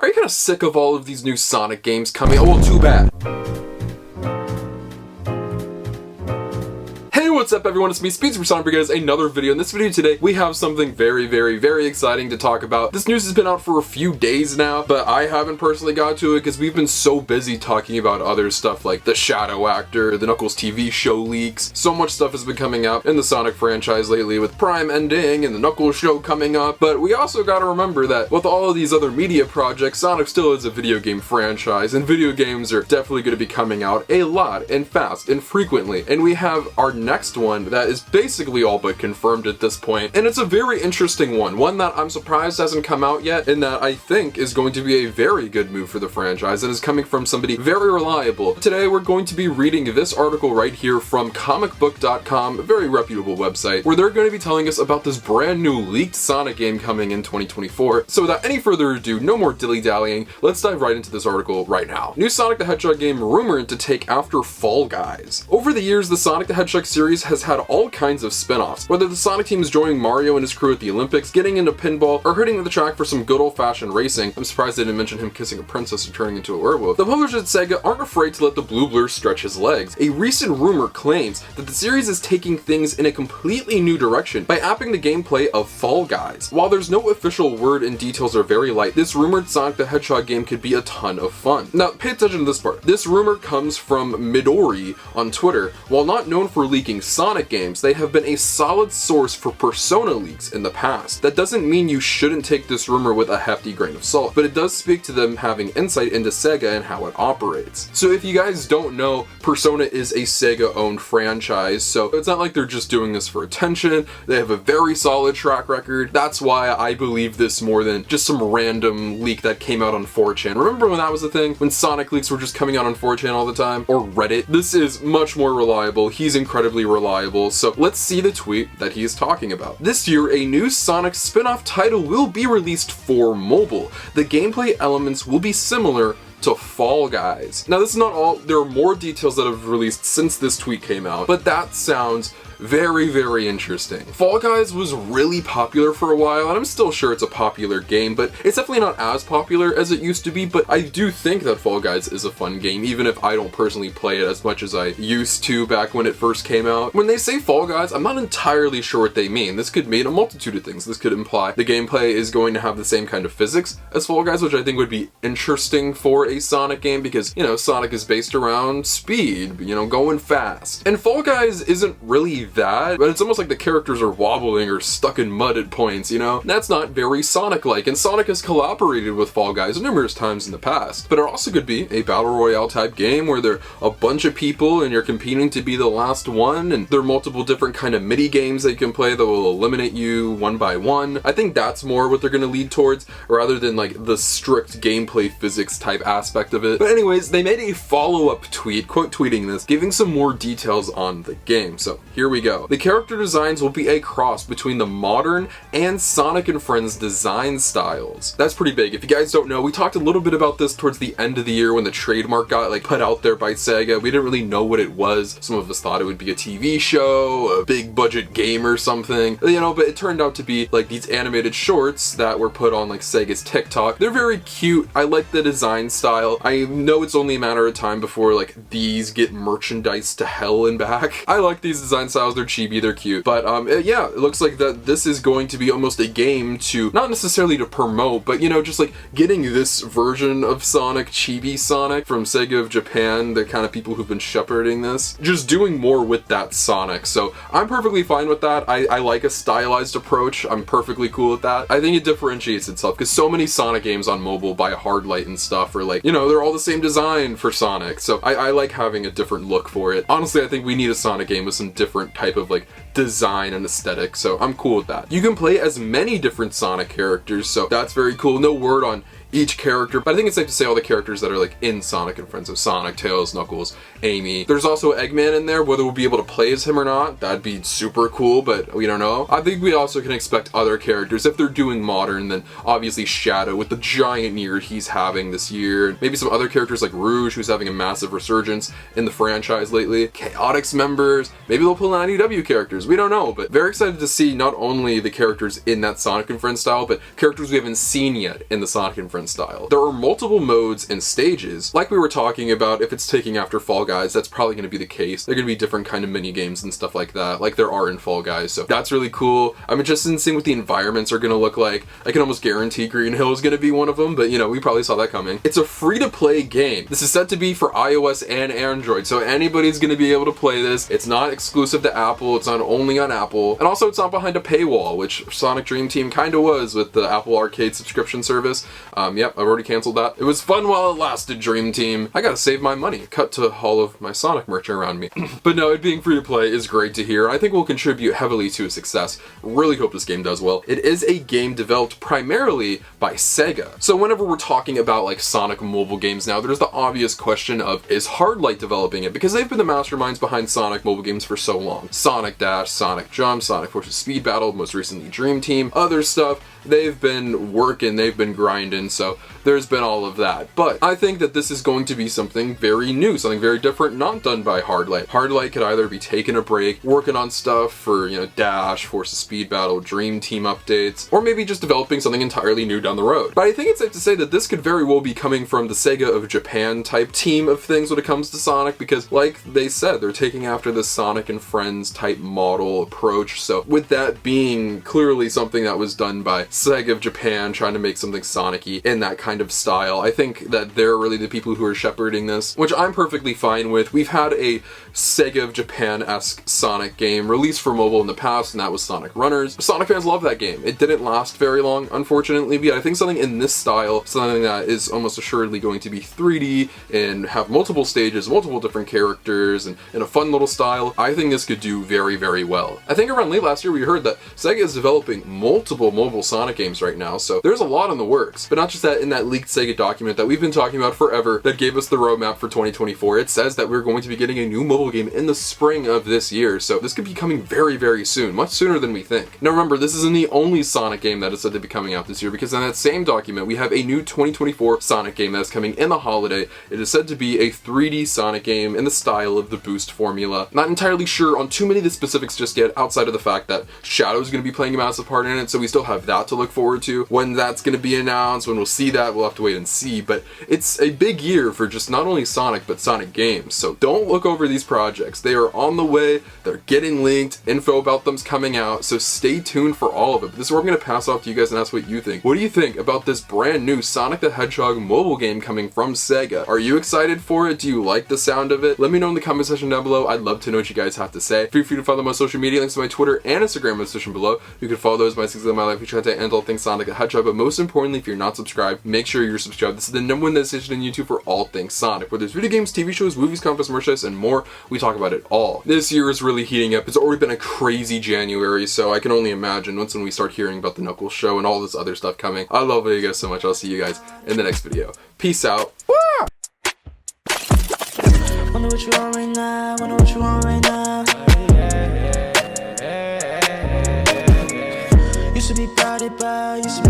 Are you kind of sick of all of these new Sonic games coming? Oh, well, too bad. Hey, what's up everyone, it's me, SpeedSuperSonic, bringing us another video. In this video today, we have something very exciting to talk about. This news has been out for a few days now, but I haven't personally got to it because we've been so busy talking about other stuff like the Shadow Actor, the Knuckles TV show leaks. So much stuff has been coming out in the Sonic franchise lately with Prime ending and the Knuckles show coming up, but we also gotta remember that with all of these other media projects, Sonic still is a video game franchise, and video games are definitely going to be coming out a lot and fast and frequently. And we have our next one that is basically all but confirmed at this point, and it's a very interesting one that I'm surprised hasn't come out yet, and that I think is going to be a very good move for the franchise and is coming from somebody very reliable. Today we're going to be reading this article right here from comicbook.com, a very reputable website, where they're going to be telling us about this brand new leaked Sonic game coming in 2024. So without any further ado, no more dilly-dallying, let's dive right into this article right now. New Sonic the Hedgehog game rumored to take after Fall Guys. Over the years, the Sonic the Hedgehog series has had all kinds of spin-offs, whether the Sonic team is joining Mario and his crew at the Olympics, getting into pinball, or hitting the track for some good old-fashioned racing. I'm surprised they didn't mention him kissing a princess or turning into a werewolf. The publishers at Sega aren't afraid to let the blue blur stretch his legs. A recent rumor claims that the series is taking things in a completely new direction by apping the gameplay of Fall Guys. While there's no official word and details are very light, this rumored Sonic the Hedgehog game could be a ton of fun. Now, pay attention to this part. This rumor comes from Midori on Twitter. While not known for leaking Sonic games, they have been a solid source for Persona leaks in the past. That doesn't mean you shouldn't take this rumor with a hefty grain of salt, but it does speak to them having insight into Sega and how it operates. So if you guys don't know, Persona is a Sega-owned franchise, so it's not like they're just doing this for attention. They have a very solid track record. That's why I believe this more than just some random leak that came out on 4chan. Remember when that was a thing? When Sonic leaks were just coming out on 4chan all the time? Or Reddit? This is much more reliable. He's incredibly reliable, so let's see the tweet that he is talking about. This year, a new Sonic spin-off title will be released for mobile. The gameplay elements will be similar to Fall Guys. Now, this is not all. There are more details that have released since this tweet came out, but that sounds very interesting. Fall Guys was really popular for a while, and I'm still sure it's a popular game, but it's definitely not as popular as it used to be. But I do think that Fall Guys is a fun game, even if I don't personally play it as much as I used to back when it first came out. When they say Fall Guys, I'm not entirely sure what they mean. This could mean a multitude of things. This could imply the gameplay is going to have the same kind of physics as Fall Guys, which I think would be interesting for a Sonic game, because, you know, Sonic is based around speed, you know, going fast. And Fall Guys isn't really that, but it's almost like the characters are wobbling or stuck in mud at points, you know? And that's not very Sonic-like, and Sonic has collaborated with Fall Guys numerous times in the past. But it also could be a battle royale type game where there are a bunch of people and you're competing to be the last one, and there are multiple different kind of mini games that you can play that will eliminate you one by one. I think that's more what they're going to lead towards, rather than like the strict gameplay physics type aspect of it. But anyways, they made a follow-up tweet, quote tweeting this, giving some more details on the game. So here we go. The character designs will be a cross between the modern and Sonic and Friends design styles. That's pretty big. If you guys don't know, we talked a little bit about this towards the end of the year when the trademark got like put out there by Sega. We didn't really know what it was. Some of us thought it would be a TV show, a big budget game or something, you know, but it turned out to be like these animated shorts that were put on like Sega's TikTok. They're very cute. I like the design style. I know it's only a matter of time before like these get merchandised to hell and back. I like these design styles. They're chibi, they're cute. But yeah, it looks like that this is going to be almost a game to, not necessarily to promote, but you know, just like getting this version of Sonic, chibi Sonic from Sega of Japan, the kind of people who've been shepherding this, just doing more with that Sonic. So I'm perfectly fine with that. I like a stylized approach. I'm perfectly cool with that. I think it differentiates itself because so many Sonic games on mobile by Hardlight and stuff are like, you know, they're all the same design for Sonic. So I like having a different look for it. Honestly, I think we need a Sonic game with some different type of like design and aesthetic, so I'm cool with that. You can play as many different Sonic characters, so that's very cool. No word on each character, but I think it's safe to say all the characters that are like in Sonic and Friends, so Sonic, Tails, Knuckles, Amy. There's also Eggman in there. Whether we'll be able to play as him or not, that'd be super cool, but we don't know. I think we also can expect other characters. If they're doing modern, then obviously Shadow with the giant year he's having this year. Maybe some other characters like Rouge, who's having a massive resurgence in the franchise lately. Chaotix members. Maybe they'll pull an IDW characters. We don't know, but very excited to see not only the characters in that Sonic and Friends style, but characters we haven't seen yet in the Sonic and Friends different style. There are multiple modes and stages, like we were talking about. If it's taking after Fall Guys, that's probably going to be the case. They're going to be different kind of mini games and stuff like that, like there are in Fall Guys, so that's really cool. I'm interested in seeing what the environments are going to look like. I can almost guarantee Green Hill is going to be one of them, but you know, we probably saw that coming. It's a free-to-play game. This is set to be for iOS and Android, so anybody's going to be able to play this. It's not exclusive to Apple, it's not only on Apple, and also it's not behind a paywall, which Sonic Dream Team kind of was with the Apple Arcade subscription service. Yep, I've already canceled that. It was fun while it lasted, Dream Team. I gotta save my money. Cut to all of my Sonic merch around me. But no, it being free to play is great to hear. I think will contribute heavily to its success. Really hope this game does well. It is a game developed primarily by Sega. So whenever we're talking about like Sonic mobile games now, there's the obvious question of, is Hardlight developing it? Because they've been the masterminds behind Sonic mobile games for so long. Sonic Dash, Sonic Jump, Sonic Forces Speed Battle, most recently Dream Team, other stuff. They've been working, they've been grinding, so there's been all of that. But I think that this is going to be something very new, something very different, not done by Hardlight. Hardlight could either be taking a break, working on stuff for, you know, Dash, Forces Speed Battle, Dream Team updates, or maybe just developing something entirely new down the road. But I think it's safe to say that this could very well be coming from the Sega of Japan type team of things when it comes to Sonic, because like they said, they're taking after the Sonic and Friends type model approach. So with that being clearly something that was done by Sega of Japan, trying to make something Sonic-y in that kind of style, I think that they're really the people who are shepherding this, which I'm perfectly fine with. We've had a Sega of Japan-esque Sonic game released for mobile in the past, and that was Sonic Runners. Sonic fans love that game. It didn't last very long, unfortunately, but yeah, I think something in this style, something that is almost assuredly going to be 3D and have multiple stages, multiple different characters, and in a fun little style, I think this could do very, very well. I think around late last year we heard that Sega is developing multiple mobile Sonic games right now, so there's a lot in the works. But not just that, in that leaked Sega document that we've been talking about forever that gave us the roadmap for 2024, it says that we're going to be getting a new mobile game in the spring of this year, so this could be coming very, very soon, much sooner than we think. Now remember, this isn't the only Sonic game that is said to be coming out this year, because in that same document we have a new 2024 Sonic game that's coming in the holiday. It is said to be a 3D Sonic game in the style of the Boost formula. Not entirely sure on too many of the specifics just yet, outside of the fact that Shadow's going to be playing a massive part in it, so we still have that to look forward to. When that's going to be announced, when we'll see that, we'll have to wait and see, but it's a big year for just not only Sonic, but Sonic games, so don't look over these projects. They are on the way, they're getting leaked, info about them's coming out, so stay tuned for all of it. But this is where I'm going to pass off to you guys and ask what you think. What do you think about this brand new Sonic the Hedgehog mobile game coming from Sega? Are you excited for it? Do you like the sound of it? Let me know in the comment section down below. I'd love to know what you guys have to say. Feel free to follow my social media links to my Twitter and Instagram in the description below. You can follow those my things in my life, which content and all things Sonic the Hedgehog. But most importantly, if you're not subscribed, make sure you're subscribed. This is the #1 destination on YouTube for all things Sonic. Where there's video games, TV shows, movies, comics, merchandise, and more, we talk about it all. This year is really heating up. It's already been a crazy January, so I can only imagine once when we start hearing about the Knuckles show and all this other stuff coming. I love you guys so much. I'll see you guys in the next video. Peace out. Wonder what you want right now, wonder what you want right now. Used to be proud, used to be